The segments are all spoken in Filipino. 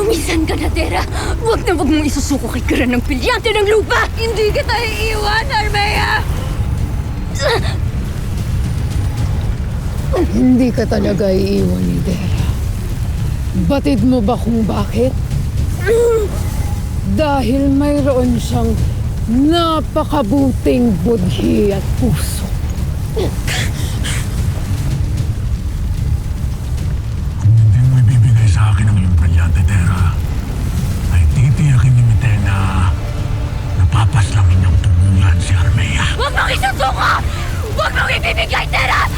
Lumisan ka na, Tera. Huwag na huwag mong isusuko kay Kiran ng pilyante ng lupa! Hindi kita iiwan, Armea! Hindi ka talaga iiwan ni Tera. Batid mo ba kung bakit? Dahil mayroon siyang napakabuting budhi at puso. Kung hindi mo ibibigay sa akin ang iyong brilyante, Tera, ay titiyakin ni Mitena na papaslangin niyang tuluyan si Armea. Huwag mong isusuko! Huwag mong ibibigay, Tera!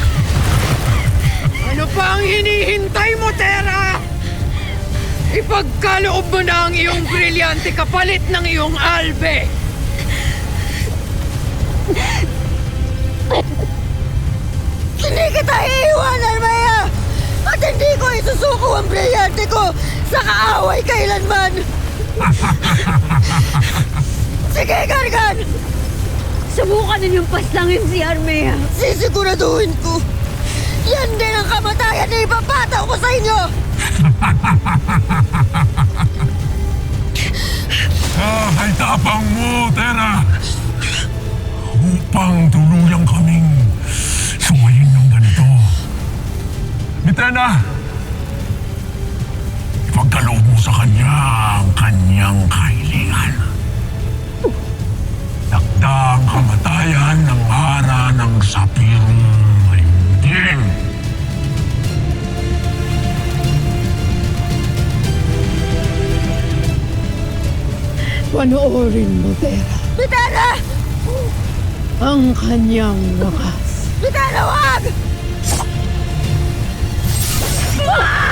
Ano pa ang hinihintay mo, Tera? Ipagkaloob mo na ang iyong brilyante kapalit ng iyong albe! Hindi kita iiwan, Armea! At hindi ko isusuko ang brilyante ko sa kaaway kailanman! Sige, Gargan! Subukan ninyong paslangin si Armea. Sisiguraduhin ko. Yan din ang kamatayan na ipapataw ko sa inyo! Ay tapang mo, Tera! Upang tuluyang kaming suwayin ng ganito. Mitena! Ipagkaloob mo sa kanya ang kanyang kahilingan. Takda ang kamatayan ng hara ng sapirong mayunding. Panoorin mo, Tera, Mitena! ang kanyang wakas. Mitena, wag! Wag!